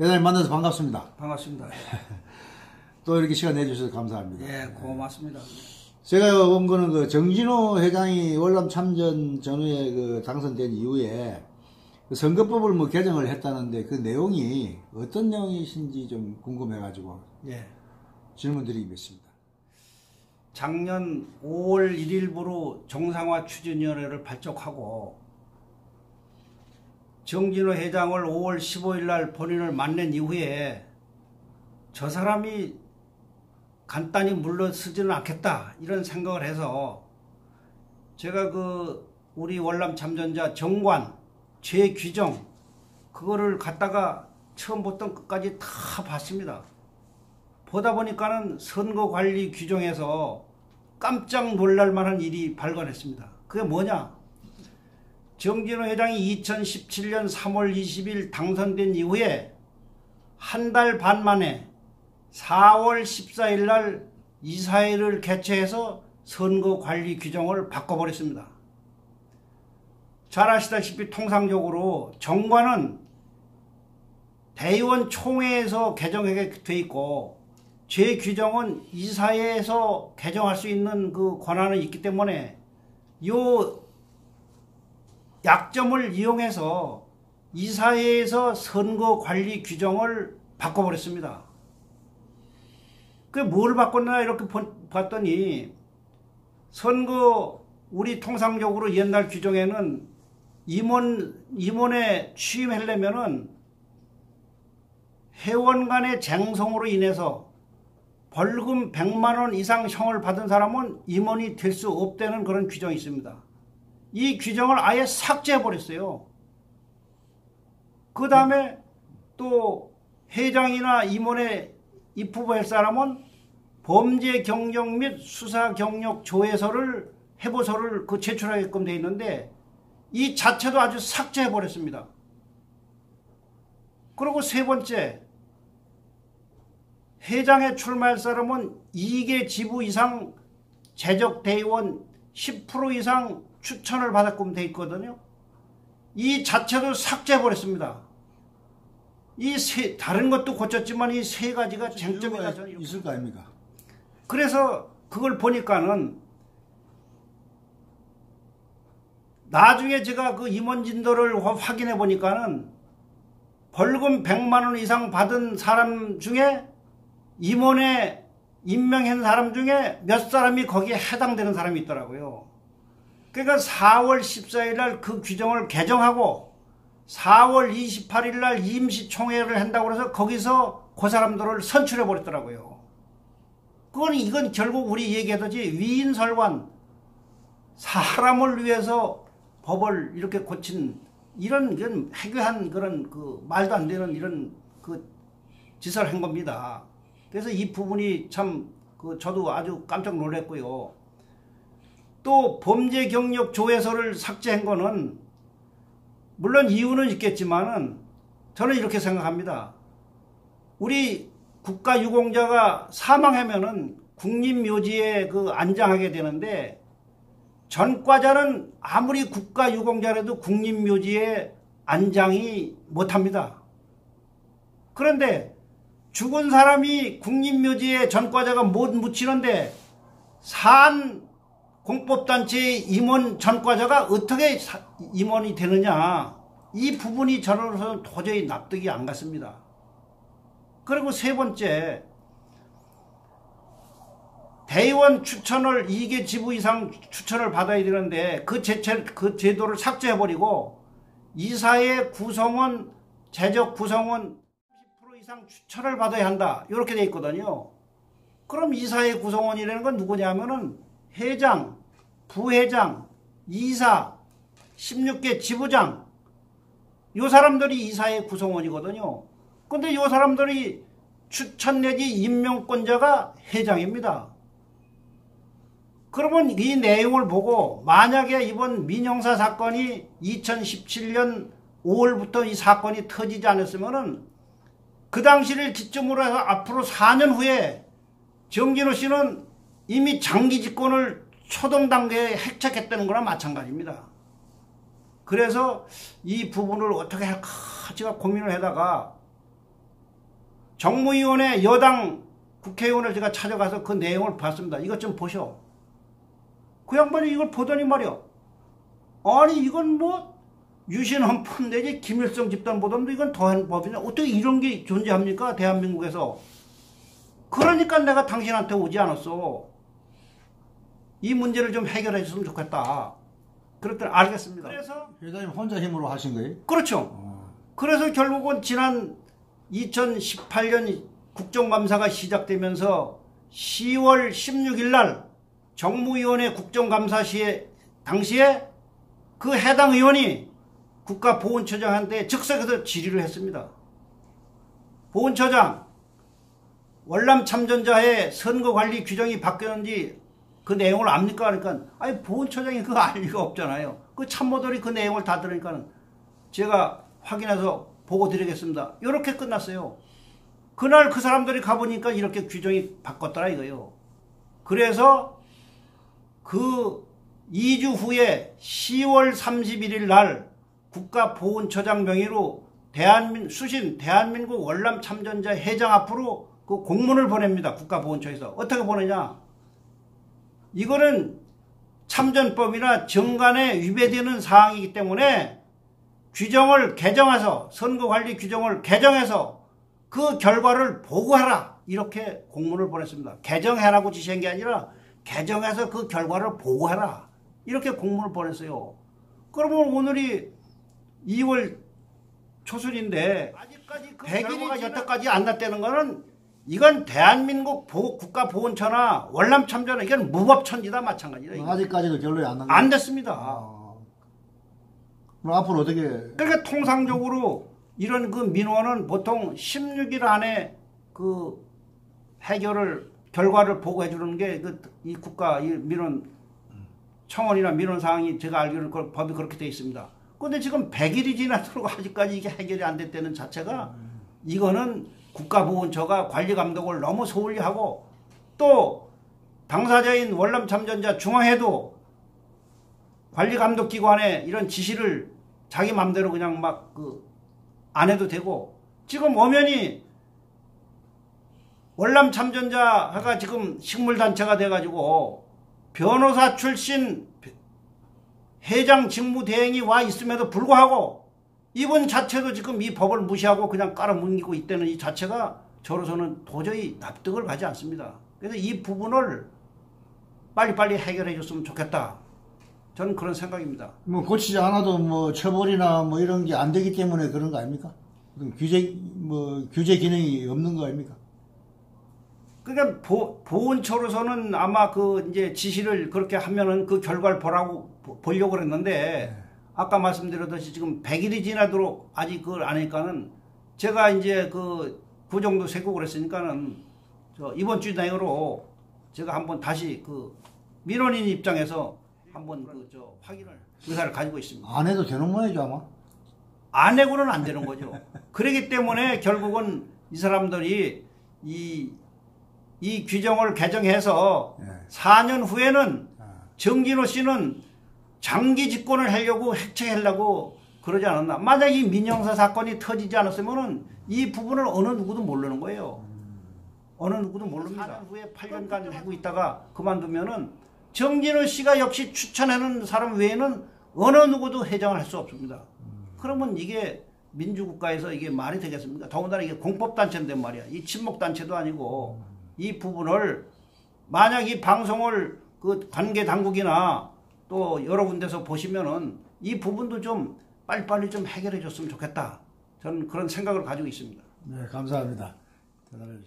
회장님 만나서 반갑습니다. 반갑습니다. 또 이렇게 시간 내주셔서 감사합니다. 예, 고맙습니다. 제가 본 거는 그 정진호 회장이 월남 참전 전후에 그 당선된 이후에 그 선거법을 뭐 개정을 했다는데 그 내용이 어떤 내용이신지 좀 궁금해가지고 예. 질문 드리겠습니다. 작년 5월 1일부로 정상화 추진위원회를 발족하고 정진호 회장을 5월 15일 날 본인을 만난 이후에 저 사람이 간단히 물러서지는 않겠다 이런 생각을 해서 제가 그 우리 월남 참전자 정관 재규정 그거를 갖다가 처음부터 끝까지 다 봤습니다. 보다 보니까는 선거관리 규정에서 깜짝 놀랄 만한 일이 발견했습니다. 그게 뭐냐? 정진호 회장이 2017년 3월 20일 당선된 이후에 한 달 반 만에 4월 14일 날 이사회를 개최해서 선거관리 규정을 바꿔버렸습니다. 잘 아시다시피 통상적으로 정관은 대의원 총회에서 개정하게 돼 있고 재규정은 이사회에서 개정할 수 있는 그 권한이 있기 때문에 요 약점을 이용해서 이사회에서 선거관리 규정을 바꿔버렸습니다. 그게 뭘 바꿨나 이렇게 봤더니 선거 우리 통상적으로 옛날 규정에는 임원에 취임하려면은 회원 간의 쟁송으로 인해서 벌금 100만 원 이상 형을 받은 사람은 임원이 될 수 없다는 그런 규정이 있습니다. 이 규정을 아예 삭제해버렸어요. 그 다음에 또 회장이나 임원에 입후보할 사람은 범죄 경력 및 수사 경력 조회서를 해보서를 그 제출하게끔 되어 있는데 이 자체도 아주 삭제해버렸습니다. 그리고 세 번째, 회장에 출마할 사람은 2개 지부 이상 재적 대의원 10% 이상 추천을 받았끔 돼 있거든요. 이 자체도 삭제해버렸습니다. 다른 것도 고쳤지만 이 세 가지가 쟁점이다. 있을 거 아닙니까? 그래서 그걸 보니까는 나중에 제가 그 임원 진도를 확인해 보니까는 벌금 100만 원 이상 받은 사람 중에 임원에 임명한 사람 중에 몇 사람이 거기에 해당되는 사람이 있더라고요. 그러니까 4월 14일 날 그 규정을 개정하고 4월 28일 날 임시총회를 한다고 해서 거기서 그 사람들을 선출해 버렸더라고요. 이건 결국 우리 얘기하듯이 위인설관, 사람을 위해서 법을 이렇게 고친 이런 해괴한 그런 그 말도 안 되는 이런 그 짓을 한 겁니다. 그래서 이 부분이 참 저도 아주 깜짝 놀랐고요. 또 범죄 경력 조회서를 삭제한 거는 물론 이유는 있겠지만은 저는 이렇게 생각합니다. 우리 국가유공자가 사망하면은 국립묘지에 안장하게 되는데 전과자는 아무리 국가유공자라도 국립묘지에 안장이 못합니다. 그런데 죽은 사람이 국립묘지에 전과자가 못 묻히는데 산 공법단체의 임원 전과자가 어떻게 임원이 되느냐, 이 부분이 저로서는 도저히 납득이 안 갔습니다. 그리고 세 번째, 대의원 추천을 2개 지부 이상 추천을 받아야 되는데 그 제도를 삭제해버리고 이사회 구성원, 재적 구성원 30% 이상 추천을 받아야 한다 이렇게 돼 있거든요. 그럼 이사회 구성원이라는 건 누구냐면은 회장, 부회장, 이사, 16개 지부장 이 사람들이 이사회 구성원이거든요. 근데 이 사람들이 추천 내지 임명권자가 회장입니다. 그러면 이 내용을 보고 만약에 이번 민형사 사건이 2017년 5월부터 이 사건이 터지지 않았으면은 그 당시를 기점으로 해서 앞으로 4년 후에 정진호 씨는 이미 장기 집권을 초동 단계에 획책했다는 거나 마찬가지입니다. 그래서 이 부분을 어떻게 할까 제가 고민을 하다가 정무위원회 여당 국회의원을 제가 찾아가서 그 내용을 봤습니다. 이것 좀 보셔. 그 양반이 이걸 보더니 말이야. 아니 이건 뭐 유신헌법 내지 김일성 집단보다도 이건 더한 법이냐. 어떻게 이런 게 존재합니까? 대한민국에서. 그러니까 내가 당신한테 오지 않았어. 이 문제를 좀 해결해 줬으면 좋겠다. 그랬더니 알겠습니다. 그래서 회장님 혼자 힘으로 하신 거예요? 그렇죠. 그래서 결국은 지난 2018년 국정감사가 시작되면서 10월 16일 날 정무위원회 국정감사 시에 당시에 그 해당 의원이 국가보훈처장한테 즉석에서 질의를 했습니다. 보훈처장, 월남 참전자의 선거관리 규정이 바뀌었는지 그 내용을 압니까? 그러니까 아니 보훈처장이 그거 알 리가 없잖아요. 그 참모들이 그 내용을 다 들으니까 제가 확인해서 보고 드리겠습니다. 이렇게 끝났어요. 그날 그 사람들이 가보니까 이렇게 규정이 바꿨더라 이거예요. 그래서 그 2주 후에 10월 31일 날 국가보훈처장 명의로 수신 대한민국 월남 참전자 회장 앞으로 그 공문을 보냅니다. 국가보훈처에서. 어떻게 보내냐. 이거는 참전법이나 정관에 위배되는 사항이기 때문에 규정을 개정해서 선거관리 규정을 개정해서 그 결과를 보고하라. 이렇게 공문을 보냈습니다. 개정해라고 지시한 게 아니라 개정해서 그 결과를 보고하라. 이렇게 공문을 보냈어요. 그러면 오늘이 2월 초순인데 아직까지 그 결과가 여태까지 안 났다는 거는 이건 대한민국 국가보훈처나 월남 참전은 이건 무법천지다 마찬가지다. 아직까지도 결론이 안 난 거예요? 안 됐습니다. 그럼 앞으로 어떻게? 그러니까 통상적으로 이런 그 민원은 보통 16일 안에 그 해결을 결과를 보고해 주는 게 이 국가 이 민원 청원이나 민원 사항이 제가 알기로는 법이 그렇게 돼 있습니다. 그런데 지금 100일이 지나도록 아직까지 이게 해결이 안 됐다는 자체가 이거는 국가보훈처가 관리 감독을 너무 소홀히 하고 또 당사자인 월남 참전자 중앙회도 관리 감독 기관에 이런 지시를 자기 맘대로 그냥 막 안 해도 되고 지금 엄연히 월남 참전자가 지금 식물단체가 돼가지고 변호사 출신 회장 직무대행이 와 있음에도 불구하고 이분 자체도 지금 이 법을 무시하고 그냥 깔아뭉개고 있다는 이 자체가 저로서는 도저히 납득을 가지 않습니다. 그래서 이 부분을 빨리빨리 해결해 줬으면 좋겠다. 저는 그런 생각입니다. 뭐 고치지 않아도 뭐 처벌이나 뭐 이런 게 안 되기 때문에 그런 거 아닙니까? 규제 기능이 없는 거 아닙니까? 그러니까 보훈처로서는 아마 그 이제 지시를 그렇게 하면은 그 결과를 보려고 그랬는데 아까 말씀드렸듯이 지금 100일이 지나도록 아직 그걸 안 하니까는 제가 이제 그 정도 세고 그랬으니까는 이번 주 내로 제가 한번 다시 그 민원인 입장에서 한번 확인을 의사를 가지고 있습니다. 안 해도 되는 모양이죠 아마? 안 해고는 안 되는 거죠. 그렇기 때문에 결국은 이 사람들이 이 규정을 개정해서 4년 후에는 정진호 씨는 장기 집권을 하려고 해체하려고 그러지 않았나. 만약 이 민형사 사건이 터지지 않았으면 이 부분을 어느 누구도 모르는 거예요. 어느 누구도 모릅니다. 4년 후에 8년간 하고 있다가 그만두면은 정진호 씨가 역시 추천하는 사람 외에는 어느 누구도 회장을 할 수 없습니다. 그러면 이게 민주국가에서 이게 말이 되겠습니까? 더군다나 이게 공법단체인데 말이야. 이 친목단체도 아니고 이 부분을 만약 이 방송을 그 관계 당국이나 또 여러 군데서 보시면은 이 부분도 좀 빨리빨리 좀 해결해 줬으면 좋겠다. 저는 그런 생각을 가지고 있습니다. 네, 감사합니다. 대단히.